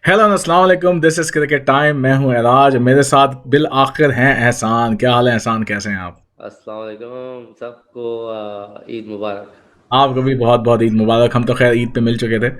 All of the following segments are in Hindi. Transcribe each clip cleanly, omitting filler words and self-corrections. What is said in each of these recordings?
हेलो अस्सलाम वालेकुम, दिस इज़ क्रिकेट टाइम। मैं हूं एराज, मेरे साथ बिल आखिर हैं एहसान। क्या हाल है एहसान, कैसे हैं आप? अस्सलाम वालेकुम सबको ईद मुबारक। आपको भी बहुत बहुत ईद मुबारक। हम तो खैर ईद पे मिल चुके थे,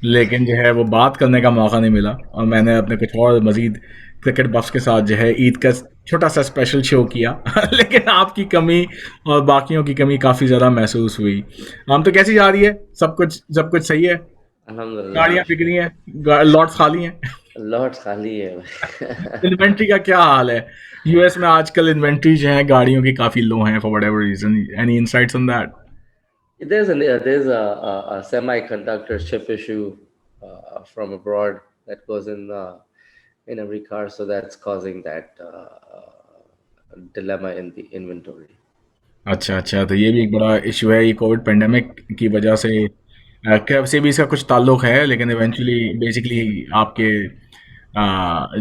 लेकिन जो है वो बात करने का मौका नहीं मिला, और मैंने अपने कुछ और मज़ीद क्रिकेट बफ्स के साथ जो है ईद का छोटा सा स्पेशल शो किया। लेकिन आपकी कमी और बाकियों की कमी काफ़ी ज़्यादा महसूस हुई। हम तो कैसी जा रही है? सब कुछ सही है? अल्हम्दुलिल्लाह गाड़ियाँ बिक रही हैं, लॉट्स खाली हैं? लॉर्ड्स खाली है भाई। इन्वेंट्री का क्या हाल है? यूएस में आजकल इन्वेंट्री जो है गाड़ियों की काफी लो हैं for whatever reason. Any insights on that? there's a semiconductor chip issue from abroad that goes in every car, so that's causing that dilemma in the inventory. अच्छा अच्छा, तो ये भी एक बड़ा इशू है, ये कोविड पेंडेमिक की वजह से। कैब से भी इसका कुछ ताल्लुक है, लेकिन इवेंचुअली बेसिकली आपके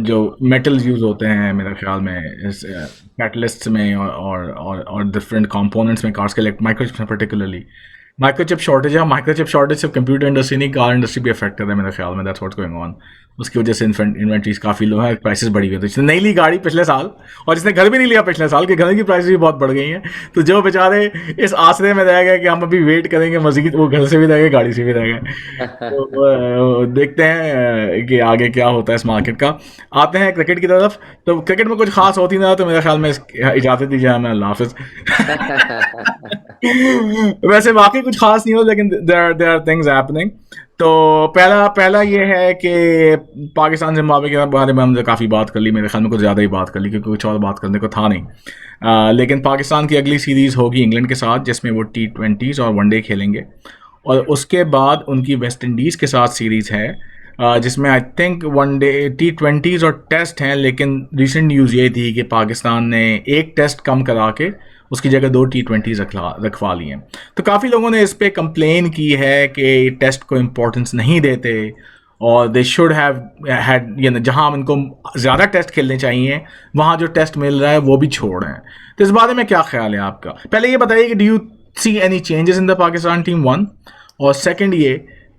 जो मेटल्स यूज़ होते हैं मेरे ख्याल में इस कैटलिस्ट्स में और डिफरेंट कंपोनेंट्स में कार्स के, माइक्रोचिप्स में पर्टिकुलरली माइक्रोचिप शॉर्टेज है। माइक्रोचिप शॉर्टेज से कंप्यूटर इंडस्ट्री नहीं, कार इंडस्ट्री भी अफेक्टेड है मेरे ख्याल में। That's what's going on. उसकी वजह से इन्वेंट्रीज काफ़ी लो है, प्राइसेस बढ़ी हुई है। तो जिसने नहीं ली गाड़ी पिछले साल, और जिसने घर भी नहीं लिया पिछले साल, के घर की प्राइसेस भी बहुत बढ़ गई हैं। तो जो बेचारे इस आसरे में रह गए कि हम अभी वेट करेंगे मजीद, वो घर से भी रह गए, गाड़ी से भी रह गए। तो देखते हैं कि आगे क्या होता है इस मार्केट का। आते हैं क्रिकेट की तरफ। तो क्रिकेट में कुछ खास होती ना, तो मेरे ख्याल में इजाज़त दीजिए हमें, अल्लाह हाफिज़। वैसे वाकई कुछ खास नहीं हो, लेकिन देयर आर थिंग्स हैपनिंग। तो पहला पहला ये है कि पाकिस्तान जिम्बाब्वे के बारे में हमने काफ़ी बात कर ली, मेरे ख्याल में कुछ ज़्यादा ही बात कर ली, क्योंकि कुछ और बात करने को था नहीं। लेकिन पाकिस्तान की अगली सीरीज़ होगी इंग्लैंड के साथ, जिसमें वो T20s और वनडे खेलेंगे। और उसके बाद उनकी वेस्ट इंडीज़ के साथ सीरीज़ है, जिसमें आई थिंक वनडे T20s और टेस्ट हैं। लेकिन रिसेंट न्यूज़ ये थी कि पाकिस्तान ने एक टेस्ट कम करा के उसकी जगह 2 T20s रखवा लिए हैं। तो काफ़ी लोगों ने इस पर कंप्लेन की है कि टेस्ट को इम्पोर्टेंस नहीं देते, और दे शुड हैव हैड, यानी जहां इनको ज़्यादा टेस्ट खेलने चाहिए, वहां जो टेस्ट मिल रहा है वो भी छोड़ रहे हैं। तो इस बारे में क्या ख्याल है आपका? पहले ये बताइए कि do you see any changes in the Pakistan team, one? और सेकंड ये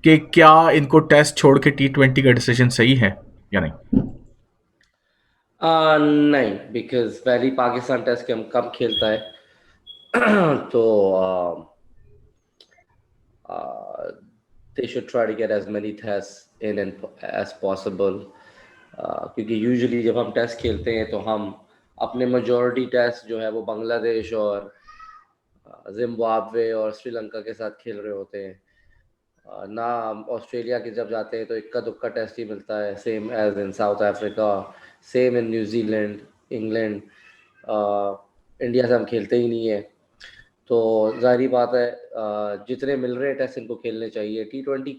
कि क्या इनको टेस्ट छोड़ के T20 का डिसीजन सही है या नहीं? नहीं, बिकॉज पहली पाकिस्तान टेस्ट के हम कम खेलता है। तो uh, they should try to get as many tests in and as possible, क्योंकि यूजुअली जब हम टेस्ट खेलते हैं तो हम अपने मेजॉरिटी टेस्ट जो है वो बांग्लादेश और जिम्बाब्वे और श्रीलंका के साथ खेल रहे होते हैं। ना ऑस्ट्रेलिया के जब जाते हैं तो इक्का दुक्का टेस्ट ही मिलता है, same as in South Africa, same in New Zealand, England. India से हम खेलते ही नहीं है, तो ज़ाहिर बात है जितने मिल रहे हैं टेस्ट इनको खेलने चाहिए। T20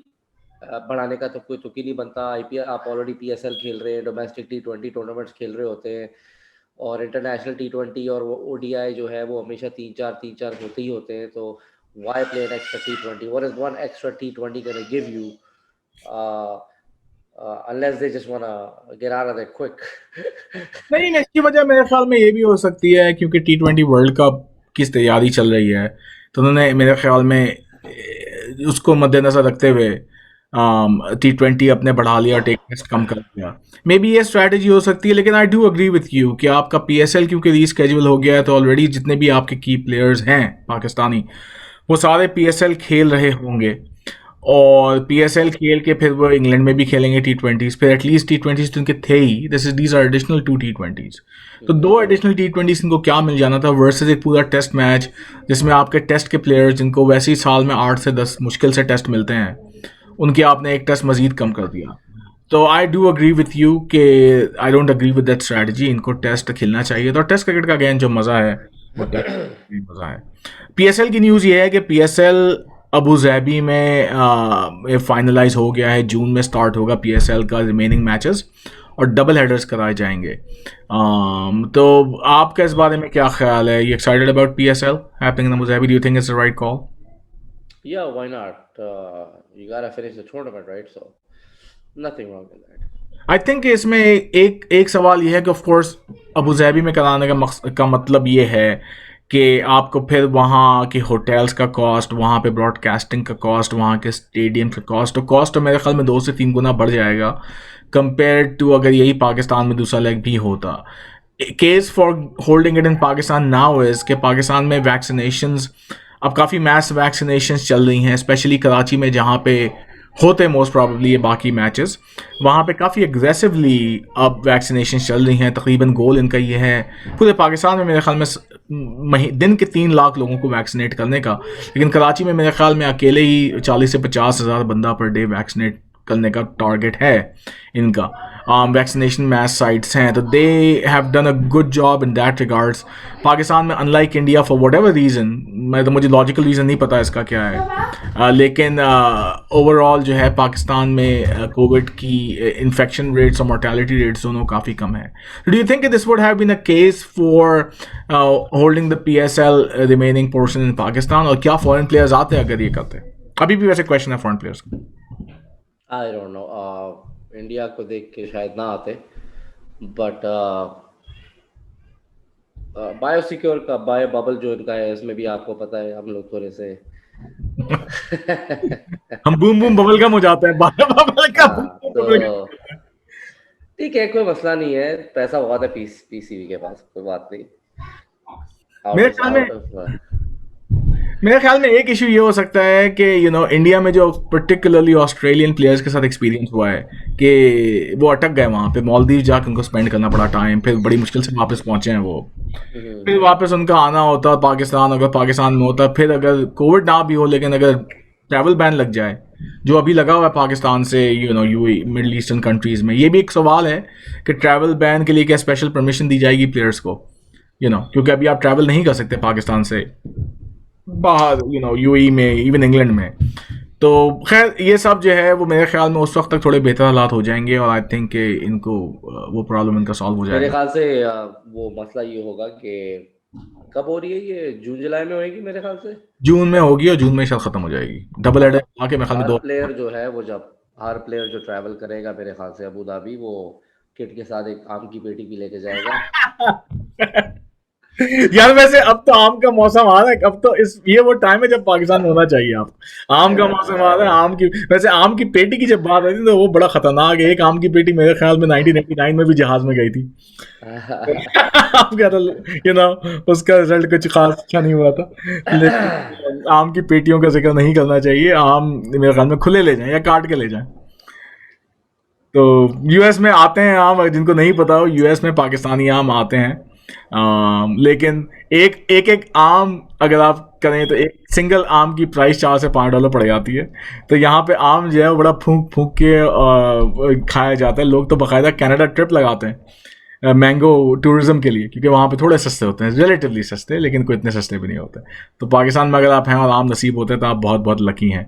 बढ़ाने का तो कोई तुक ही नहीं बनता। IPL आप ऑलरेडी PSL खेल रहे हैं, डोमेस्टिक T20 टूर्नामेंट्स खेल रहे होते हैं, और इंटरनेशनल T20 और वो ODI जो है वो हमेशा तीन चार होते ही होते हैं। तो why play an extra T20? What is one extra T20 going to give you? uh, unless they just want to get out of there quick. नहीं नहीं, इसकी वजह मेरे ख्याल में ये भी हो सकती है क्योंकि T20 वर्ल्ड कप की तैयारी चल रही है। तो उन्होंने मेरे ख्याल में उसको मद्देनजर रखते हुए T20 अपने बढ़ा लिया, टेक टेस्ट कम कर दिया। मे बी ये स्ट्रैटेजी हो सकती है, लेकिन आई डू अग्री विथ यू कि आपका PSL क्योंकि रीस्केड्यूल हो गया है, तो ऑलरेडी जितने भी आपके की प्लेयर्स हैं पाकिस्तानी, वो सारे PSL खेल रहे होंगे। और PSL खेल के फिर वो इंग्लैंड में भी खेलेंगे T20s, फिर एटलीस्ट T20s तो इनके थे ही। This is these are additional 2 T20s। तो दो एडिशनल T20s इनको क्या मिल जाना था वर्सेस एक पूरा टेस्ट मैच, जिसमें आपके टेस्ट के प्लेयर्स जिनको वैसे ही साल में 8 से 10 मुश्किल से टेस्ट मिलते हैं, उनके आपने एक टेस्ट मजीद कम कर दिया। तो I do agree with you कि I don't agree with that strategy. इनको टेस्ट खेलना चाहिए। तो टेस्ट क्रिकेट का गेम जो मज़ा है वो टेस्ट मज़ा है। PSL की न्यूज़ ये है कि PSL अबू धाबी में फाइनलाइज हो गया है। जून में स्टार्ट होगा PSL का रिमेनिंग मैचेस, और डबल हेडर्स कराए जाएंगे। तो आपका इस बारे में क्या ख्याल है? You excited about PSL happening in Abu Dhabi? Do you think it's the right call? Yeah, why not? You gotta finish the tournament, right? So nothing wrong with that. I think इसमें एक एक सवाल ये है कि ऑफ कोर्स अबू धाबी में कराने का का मतलब ये है कि आपको फिर वहाँ के होटल्स का कॉस्ट, वहाँ पे ब्रॉडकास्टिंग का कॉस्ट, वहाँ के स्टेडियम का कॉस्ट, तो कॉस्ट तो मेरे ख्याल में 2 से 3 गुना बढ़ जाएगा कंपेयर टू अगर यही पाकिस्तान में दूसरा लेग भी होता. Case for holding it in Pakistan now is कि पाकिस्तान में वैक्सीनेशंस अब काफ़ी मैस वैक्सीनेशंस चल रही हैं, स्पेशली कराची में जहाँ पे होते मोस्ट प्रॉबली ये बाकी मैचेस, वहाँ पे काफ़ी एग्रेसिवली अब वैक्सीनेशन चल रही हैं. तकरीबन गोल इनका ये है पूरे पाकिस्तान में मेरे ख्याल में दिन के 3 लाख लोगों को वैक्सीनेट करने का, लेकिन कराची में मेरे ख्याल में अकेले ही 40 से 50 हज़ार बंदा पर डे वैक्सीनेट करने का टारगेट है इनका. वैक्सीनेशन मैच साइट्स हैं, तो they have done a good job in that regards. Pakistan में unlike India for whatever reason, मुझे लॉजिकल रीज़न नहीं पता इसका क्या है, लेकिन ओवरऑल जो है पाकिस्तान में कोविड की इन्फेक्शन रेट्स और मोर्टेलिटी रेट्स दोनों काफ़ी कम है. Do you think this would have been a case for holding the PSL remaining portion in Pakistan, और क्या फॉरेन प्लेयर्स आते अगर ये करते? अभी भी वैसे क्वेश्चन है फॉरेन प्लेयर्स का. आई डोंट नो, इंडिया को देख के शायद ना आते, बट बायोसिक्योर का बायो बबल जो इनका है, इसमें भी आपको पता है हम लोग थोड़े से हम बूम बूम बबल गम हो जाते हैं. बबल का तो ठीक है, कोई मसला नहीं है, पैसा बहुत है PCB के पास, कोई बात नहीं. मेरे ख्याल में एक इशू ये हो सकता है कि इंडिया में जो पर्टिकुलरली ऑस्ट्रेलियन प्लेयर्स के साथ एक्सपीरियंस हुआ है कि वो अटक गए वहाँ पे, मालदीव जाकर उनको स्पेंड करना पड़ा टाइम, फिर बड़ी मुश्किल से वापस पहुँचे हैं वो, फिर वापस उनका आना होता पाकिस्तान, अगर पाकिस्तान में होता, फिर अगर कोविड ना भी हो लेकिन अगर ट्रैवल बैन लग जाए जो अभी लगा हुआ है पाकिस्तान से UAE मिडल ईस्टर्न कंट्रीज़ में, ये भी एक सवाल है कि ट्रैवल बैन के लिए क्या स्पेशल परमिशन दी जाएगी प्लेयर्स को, क्योंकि अभी आप ट्रैवल नहीं कर सकते पाकिस्तान से बाहर UAE में, इवन इंग्लैंड में. तो खैर ये सब जो है वो मेरे ख्याल में उस वक्त तक थोड़े बेहतर हालात हो जाएंगे, और आई थिंक कि इनको वो प्रॉब्लम इनका सॉल्व हो जाएगा. मेरे ख्याल से वो मसला ये होगा कि कब हो रही है ये, जून जुलाई में होगी मेरे ख्याल से. जून में होगी और जून में शायद ख़त्म हो जाएगी. डबल हेडर आके मेरे ख्याल में हर 2 प्लेयर जो है वो हर प्लेयर जो ट्रैवल करेगा मेरे ख्याल से अबू धाबी, वो किट के साथ एक आम की पेटी भी लेके जाएगा. यार वैसे अब तो आम का मौसम आ रहा है, अब तो ये वो टाइम है जब पाकिस्तान में होना चाहिए. आप आम का मौसम आ रहा है, वैसे आम की पेटी की जब बात आई थी तो वो बड़ा खतरनाक है. एक आम की पेटी मेरे ख्याल में 1989 में भी जहाज में गई थी. उसका रिजल्ट कुछ खास अच्छा नहीं हुआ था, लेकिन आम की पेटियों का जिक्र नहीं करना चाहिए. आम मेरे ख्याल में खुले ले जाएं या काट के ले जाएं. तो US में आते हैं आम, जिनको नहीं पता हो, US में पाकिस्तानी आम आते हैं. लेकिन एक आम अगर आप करें तो एक सिंगल आम की प्राइस $4 से $5 पड़ जाती है. तो यहाँ पे आम जो है बड़ा फूंक फूंक के खाया जाता है. लोग तो बाकायदा कनाडा ट्रिप लगाते हैं मैंगो टूरिज्म के लिए, क्योंकि वहाँ पे थोड़े सस्ते होते हैं, रिलेटिवली सस्ते, लेकिन कोई इतने सस्ते भी नहीं होते. तो पाकिस्तान में अगर आप हैं और आम नसीब होते हैं तो आप बहुत बहुत लकी हैं,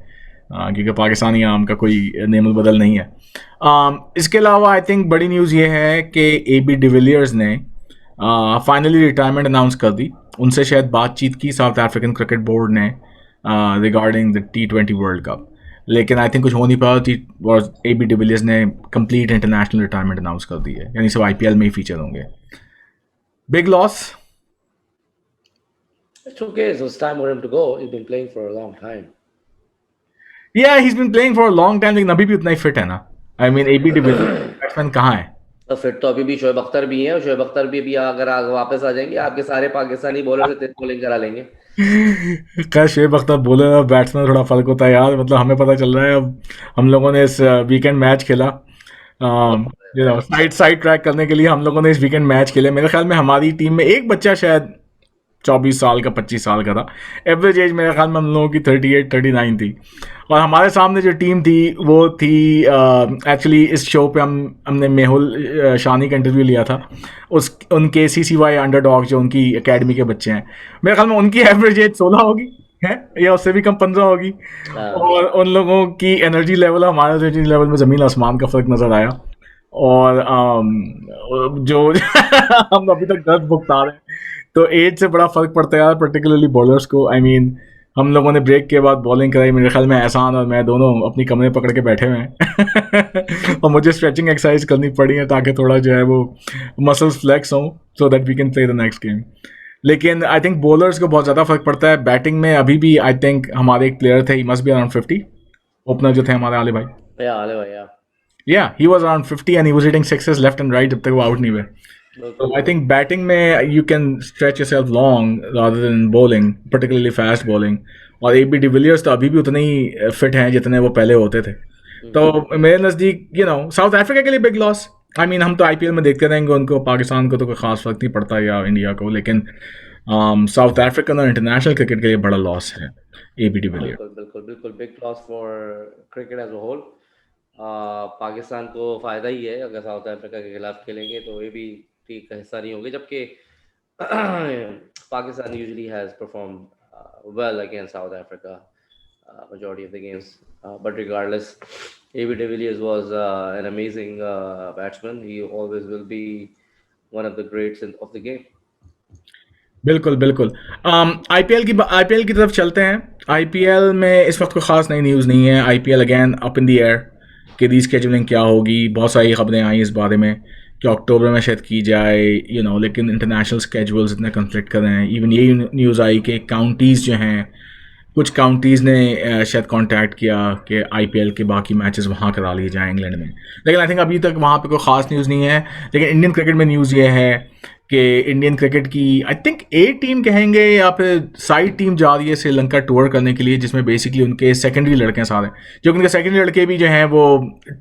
क्योंकि पाकिस्तानी आम का कोई नेमल बदल नहीं है. इसके अलावा आई थिंक बड़ी न्यूज़ ये है कि AB डिविलियर्स ने फाइनली रिटायरमेंट अनाउंस कर दी. उनसे शायद बातचीत की साउथ अफ्रीकन क्रिकेट बोर्ड ने regarding the T20 world cup, लेकिन आई थिंक कुछ हो नहीं पाया और AB डिविलियर्स ने कंप्लीट इंटरनेशनल रिटायरमेंट अनाउंस कर दी है, यानी सब IPL में ही फीचर होंगे. Big loss. It's okay, so it's time for him to go. He's been playing for a long time. Yeah, he's been playing for a long time, लेकिन अभी भी उतना ही फिट है ना. I mean AB de Villiers batsman कहाँ है? तो फिर तो अभी भी शोएब अख्तर भी है, और शोएब अख्तर भी अगर वापस आ जाएंगे, आपके सारे पाकिस्तानी बॉलर से तेज बॉलिंग करा लेंगे. खैर शोएब अख्तर बॉलर और बैट्समैन थोड़ा फर्क होता है यार. मतलब हमें पता चल रहा है अब, हम लोगों ने इस वीकेंड मैच खेला, साइड ट्रैक करने के लिए हम लोगों ने इस वीकेंड मैच खेले. मेरे ख्याल में हमारी टीम में एक बच्चा शायद 24 साल का 25 साल का था. एवरेज एज मेरे ख्याल में हम लोगों की 38-39 थी. और हमारे सामने जो टीम थी वो थी एक्चुअली इस शो पे हमने मेहुल शानी का इंटरव्यू लिया था. उनके CCY अंडरडॉग जो उनकी एकेडमी के बच्चे हैं, मेरे ख्याल में उनकी एवरेज एज 16 होगी है या उससे भी कम 15 होगी. और उन लोगों की एनर्जी लेवल हमारे एनर्जी लेवल में ज़मीन आसमान का फ़र्क नज़र आया. और जो हम अभी तक दर्द भुगता रहे हैं, तो एज से बड़ा फ़र्क पड़ता है यार, पर्टिकुलरली बॉलर्स को. आई मीन हम लोगों ने ब्रेक के बाद बॉलिंग कराई, मेरे ख्याल में एहसान और मैं दोनों अपनी कमरे पकड़ के बैठे हुए हैं और मुझे स्ट्रेचिंग एक्सरसाइज करनी पड़ी है ताकि थोड़ा जो है वो मसल्स फ्लेक्स हों, so that we can play the next game. लेकिन आई थिंक बॉलर्स को बहुत ज़्यादा फर्क पड़ता है बैटिंग में। अभी भी आई थिंक हमारे एक प्लेयर थे, he must be around 50, opener जो थे हमारे आले भाई। या आले भैया, या he was around 50 and he was hitting sixes left and right जब तक वो आउट नहीं हुए। बिल्कुल तो आई बिल्कुल। थिंक बैटिंग में you can stretch yourself long rather than bowling, particularly fast bowling. और ए बी डिविलियर्स तो अभी भी उतने ही फिट हैं जितने वो पहले होते थे। तो मेरे नज़दीक साउथ अफ्रीका के लिए बिग लॉस। आई मीन हम तो आईपीएल में देखते रहेंगे उनको, पाकिस्तान को तो कोई खास फर्क नहीं पड़ता या इंडिया को, लेकिन साउथ अफ्रीकन और इंटरनेशनल क्रिकेट के लिए बड़ा लॉस है ए बी डिविलियर। बिल्कुल बिल्कुल बिल्कुल, big loss for cricket as a whole. Pakistan को फ़ायदा ही है, अगर साउथ अफ्रीका के खिलाफ खेलेंगे तो ये भी ठीक का हिस्सा नहीं होंगे, जबकि Pakistan usually has perform well against South Africa majority of the games. But regardless, AB de Villiers was an amazing batsman. He always will be one of the greats of the game. बिल्कुल बिल्कुल। आईपीएल की तरफ चलते हैं। आईपीएल में इस वक्त कोई ख़ास नई न्यूज़ नहीं है। IPL again up in the air कि रीस्केड्यूलिंग क्या होगी। बहुत सारी खबरें आई इस बारे में कि अक्टूबर में शायद की जाए, लेकिन इंटरनेशनल स्केड्यूल्स इतने कन्फ्लिक्ट कर रहे हैं। इवन यही न्यूज़ आई कि काउंटीज़ जो हैं, कुछ काउंटीज़ ने शायद कांटेक्ट किया कि आईपीएल के बाकी मैचेस वहाँ करा लिए जाएँ इंग्लैंड में। लेकिन आई थिंक अभी तक वहाँ पे कोई ख़ास न्यूज़ नहीं है। लेकिन इंडियन क्रिकेट में न्यूज़ ये है कि इंडियन क्रिकेट की आई थिंक ए टीम कहेंगे या फिर साइड टीम जा रही है श्रीलंका टूर करने के लिए, जिसमें बेसिकली उनके सेकेंडरी लड़के हैं सारे। जो उनके सेकेंडरी लड़के भी जो हैं वो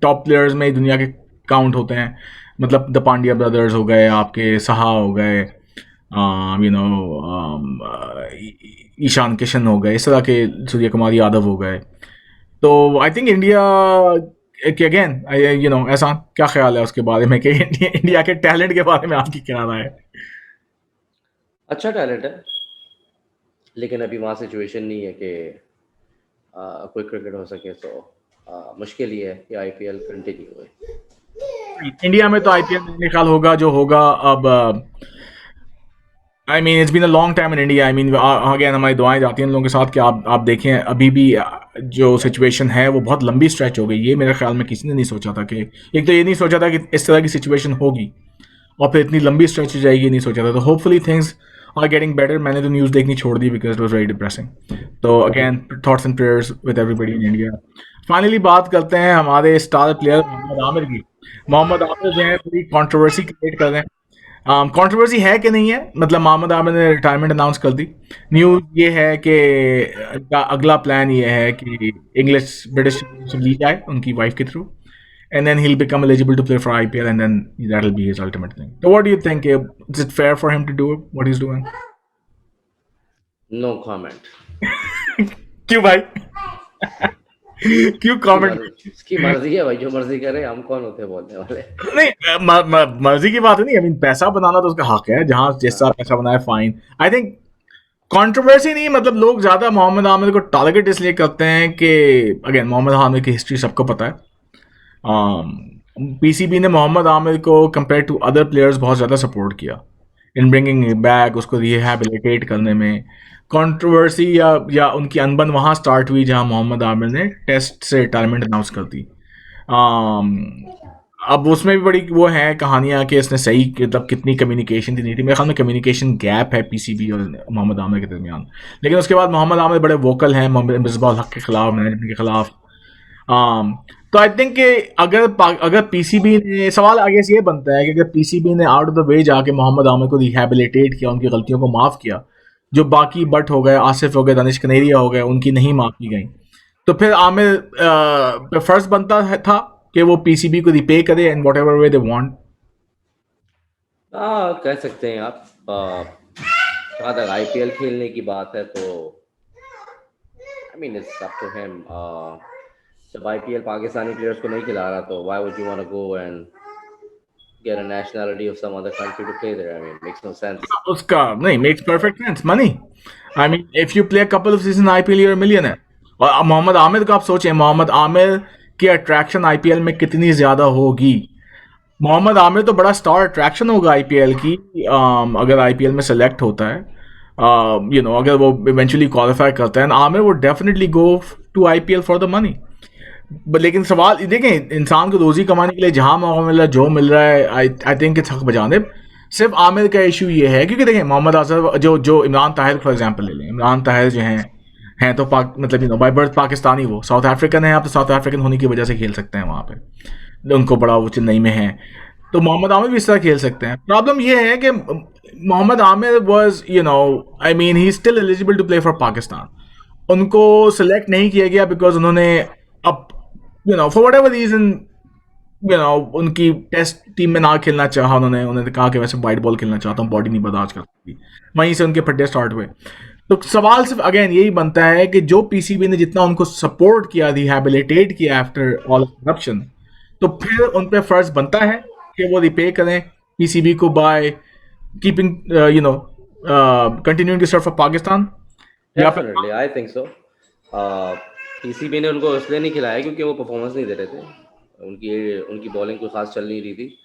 टॉप प्लेयर्स में दुनिया के काउंट होते हैं। मतलब द पांड्या ब्रदर्स हो गए, आपके सहा हो गए, ईशान किशन हो गए, इस तरह के सूर्य कुमार यादव हो गए। तो आई थिंक इंडिया कि अगेन ऐसा क्या ख्याल है उसके बारे में कि इंडिया के टैलेंट के बारे में आपकी क्या राय है? अच्छा टैलेंट है, लेकिन अभी वहाँ सिचुएशन नहीं है कि कोई क्रिकेट हो सके, तो मुश्किल ही है कि आईपीएल कंटिन्यू हुए। इंडिया में तो आईपीएल मेरे ख्याल होगा जो होगा अब। I mean it's been a long time in India. I mean again हमारी दुआएं जाती हैं इन लोगों के साथ कि आप देखें अभी भी जो सिचुएशन है वो बहुत लंबी स्ट्रेच हो गई। ये मेरे ख्याल में किसी ने नहीं सोचा था कि, एक तो ये नहीं सोचा था कि इस तरह की सिचुएशन होगी और फिर इतनी लंबी स्ट्रेच हो जाएगी, नहीं सोचा था। तो hopefully things are getting better. मैंने तो न्यूज़ देखनी छोड़ दी because it was very depressing. तो again thoughts and prayers with everybody in India. Finally बात करते हैं हमारे स्टार प्लेयर मोहम्मद आमिर की। मोहम्मद आमिर जो है पूरी कॉन्ट्रोवर्सी क्रिएट कर रहे हैं। कंट्रोवर्सी है कि नहीं है, मतलब मोहम्मद आमिर ने रिटायरमेंट अनाउंस कर दी। न्यूज़ ये है कि अगला प्लान ये है कि इंग्लिश ब्रिटिश ली जाए उनकी वाइफ के through, and then he'll become eligible to play for IPL, and then that'll be his ultimate thing. So what do you think? Is it fair for him to do what he's doing? No comment. क्यों भाई? क्यों कमेंट? इसकी मर्जी है भाई, जो मर्जी करे, हम कौन होते हैं बोलने वाले। नहीं, मर्जी की बात नहीं। आई मीन पैसा बनाना तो उसका हक है, जहां जैसा पैसा बनाए फाइन। आई थिंक कंट्रोवर्सी नहीं, मतलब लोग ज्यादा मोहम्मद आमिर को टारगेट इसलिए करते हैं कि अगेन मोहम्मद आमिर की हिस्ट्री सबको पता है। पीसीबी ने मोहम्मद आमिर को कंपेयर टू अदर प्लेयर्स बहुत ज़्यादा सपोर्ट किया इन ब्रिंगिंग बैक, उसको रिहैबिलिटेट करने में। कंट्रोवर्सी या उनकी अनबन वहाँ स्टार्ट हुई जहाँ मोहम्मद आमिर ने टेस्ट से रिटायरमेंट अनाउंस कर दी। अब उसमें भी बड़ी वो है कहानियाँ कि इसने सही मतलब कितनी कम्युनिकेशन थी नहीं थी। मेरे ख्याल में कम्युनिकेशन गैप है पीसीबी और मोहम्मद आमिर के दरमियान। लेकिन उसके बाद मोहम्मद आमिर बड़े वोकल हैं मिसबाह हक के खिलाफ, मैनेजमेंट के खिलाफ। तो आई थिंक कि अगर पीसीबी ने, सवाल आगे से ये बनता है कि अगर पीसीबी ने आउट ऑफ द वे जाके मोहम्मद आमिर को रिहैबिलिटेट किया, उनकी गलतियों को माफ़ किया, जो बाकी बट हो गए, आसिफ हो गए, दानिश कनेरिया हो गए, उनकी नहीं माफ़ की गई, तो फिर आमिर पे फर्ज बनता था कि वो पीसीबी को रिपे करे and what ever way they want. कह सकते हैं आप। जहाँ तक आईपीएल खेलने की बात है तो I mean it's up to him. जब आईपीएल पाकिस्तानी प्लेयर्स को नहीं खिला रहा तो why would you want to go and get a nationality of some other country to play there? I mean, makes no sense. उसका नहीं, makes perfect sense, money. I mean, if you play a couple of seasons IPL, you're a millionaire. और मोहम्मद आमिर का आप सोचें, मोहम्मद आमिर की अट्रैक्शन आईपीएल में कितनी ज़्यादा होगी। मोहम्मद आमिर तो बड़ा स्टार अट्रैक्शन होगा आईपीएल की, अगर आईपीएल में सेलेक्ट होता है, अगर वो इवेंचुअली क्वालिफाई करता है, आमिर वो definitely go to IPL for the money. लेकिन सवाल देखें, इंसान को रोज़ी कमाने के लिए जहाँ मौका मिल रहा है, जो मिल रहा है, आई थिंक इट्स हक बजानिब। सिर्फ आमिर का इशू ये है क्योंकि देखिए मोहम्मद अजहर जो जो इमरान ताहिर फॉर एग्जांपल ले लें, इमरान ताहिर जो हैं तो मतलब बाय बर्थ पाकिस्तानी, वो साउथ अफ्रीकन है, आप तो साउथ अफ्रीकन होने की वजह से खेल सकते हैं वहाँ पे, उनको बड़ा वो चेन्नई में है, तो मोहम्मद आमिर भी इस तरह खेल सकते हैं। प्रॉब्लम ये है कि Mohammad Aamir was I mean he still eligible to play for Pakistan, उनको सेलेक्ट नहीं किया गया बिकॉज उन्होंने अब फॉर वट एवर रीजन उनकी टेस्ट टीम में ना खेलना चाहा, उन्होंने कहा कि वैसे वाइट बॉल खेलना चाहता हूँ, बॉडी नहीं बर्दाश्त कर सकती, वहीं से उनके फड्डे स्टार्ट हुए। तो सवाल सिर्फ अगेन यही बनता है कि जो पीसीबी ने जितना उनको सपोर्ट किया, रिहैबिलिटेट किया आफ्टर ऑल करप्शन, तो फिर उन पर फर्ज बनता है कि वो रिपे करें पीसीबी को by keeping continuing to serve for Pakistan, या फिर definitely I think so. PCB ने उनको इसलिए नहीं खिलाया क्योंकि वो परफॉर्मेंस नहीं दे रहे थे, उनकी बॉलिंग कोई खास चल नहीं रही थी।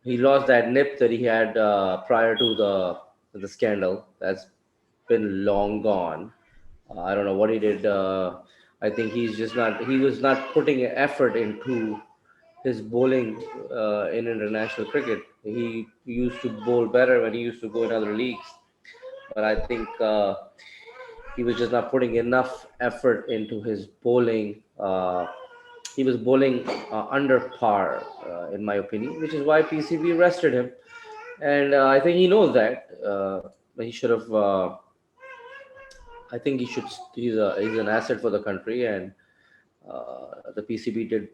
He lost that nip that he had prior to the scandal. That's been long gone. I don't know what he did. I think he was not putting effort into his bowling in international cricket. He used to bowl better when he used to go in other leagues, but I think he was just not putting enough effort into his bowling. He was bowling under par, in my opinion, which is why PCB rested him, and I think he knows that. He should have. I think he should. He's an asset for the country, and the PCB did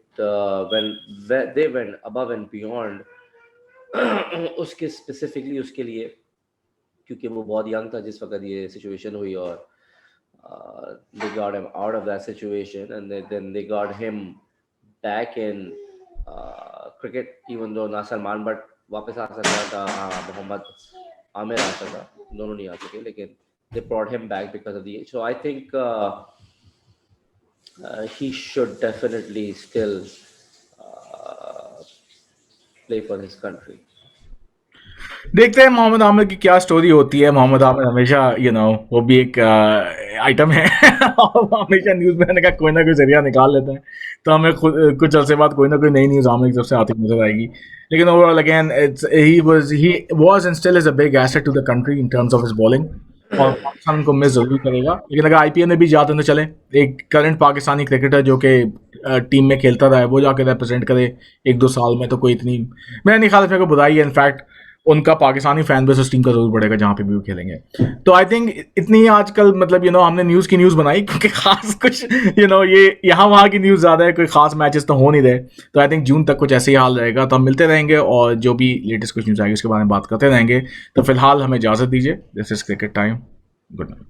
when they went above and beyond. उसके स्पेसिफिकली उसके लिए, क्योंकि वो बहुत यंग था जिस वक्त ये सिचुएशन हुई, और they got him out of that situation, and then they got him back in cricket, even though ना सलमान बट वापस आ सका था, मोहम्मद आमिर आ सका, दोनों नहीं आ सके, लेकिन they brought him back because of the age. So I think he should definitely still play for his country. देखते हैं मोहम्मद आमिर की क्या स्टोरी होती है। मोहम्मद आमिर हमेशा वो भी एक आइटम है और हमेशा न्यूज़ में आने का कोई ना कोई जरिया निकाल लेता है, तो हमें कुछ अरसे बाद कोई ना कोई नई न्यूज़ आमिर की तरफ से आती नजर आएगी। लेकिन overall again he was and still is a big asset to the country in terms of his bowling, और पाकिस्तान उनको मिस जरूर करेगा। लेकिन अगर आईपीएल में भी जाते तो चले, एक करंट पाकिस्तानी क्रिकेटर जो कि टीम में खेलता रहा है वो जाके रिप्रेजेंट करे 1-2 साल में, तो कोई इतनी मेरा नहीं ख्याल इसमें कोई बुराई है। इनफैक्ट उनका पाकिस्तानी फैन बेस उस टीम का जरूर बढ़ेगा जहाँ पे भी वो खेलेंगे। तो आई थिंक इतनी ही आजकल हमने न्यूज़ की न्यूज़ बनाई, क्योंकि खास कुछ ये यहाँ वहाँ की न्यूज़ ज़्यादा है, कोई खास मैचेस तो हो नहीं रहे। तो आई थिंक जून तक कुछ ऐसे ही हाल रहेगा, तो हम मिलते रहेंगे और जो भी लेटेस्ट कुछ न्यूज़ आएगी उसके बारे में बात करते रहेंगे। तो फिलहाल हमें इजाज़त दीजिए। This is cricket time. Good night.